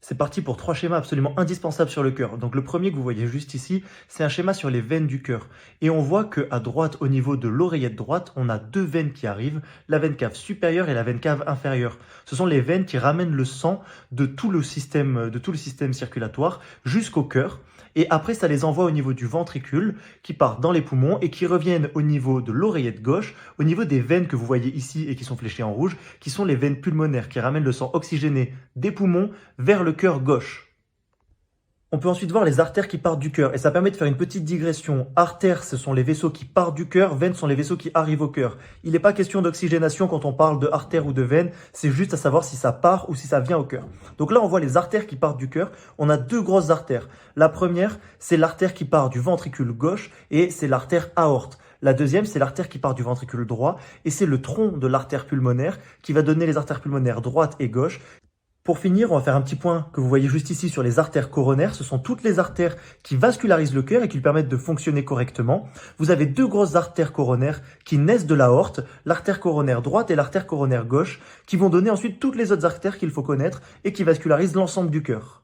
C'est parti pour 3 schémas absolument indispensables sur le cœur. Donc le premier que vous voyez juste ici, c'est un schéma sur les veines du cœur. Et on voit qu'à droite, au niveau de l'oreillette droite, on a deux veines qui arrivent, la veine cave supérieure et la veine cave inférieure. Ce sont les veines qui ramènent le sang de tout le système circulatoire jusqu'au cœur. Et après, ça les envoie au niveau du ventricule, qui part dans les poumons et qui reviennent au niveau de l'oreillette gauche, au niveau des veines que vous voyez ici et qui sont fléchées en rouge, qui sont les veines pulmonaires, qui ramènent le sang oxygéné des poumons vers le cœur gauche. On peut ensuite voir les artères qui partent du cœur et ça permet de faire une petite digression. Artères, ce sont les vaisseaux qui partent du cœur, veines sont les vaisseaux qui arrivent au cœur. Il n'est pas question d'oxygénation quand on parle de artère ou de veine, c'est juste à savoir si ça part ou si ça vient au cœur. Donc là, on voit les artères qui partent du cœur. On a deux grosses artères. La première, c'est l'artère qui part du ventricule gauche et c'est l'artère aorte. La deuxième, c'est l'artère qui part du ventricule droit et c'est le tronc de l'artère pulmonaire qui va donner les artères pulmonaires droite et gauche. Pour finir, on va faire un petit point que vous voyez juste ici sur les artères coronaires. Ce sont toutes les artères qui vascularisent le cœur et qui lui permettent de fonctionner correctement. Vous avez deux grosses artères coronaires qui naissent de l'aorte, l'artère coronaire droite et l'artère coronaire gauche, qui vont donner ensuite toutes les autres artères qu'il faut connaître et qui vascularisent l'ensemble du cœur.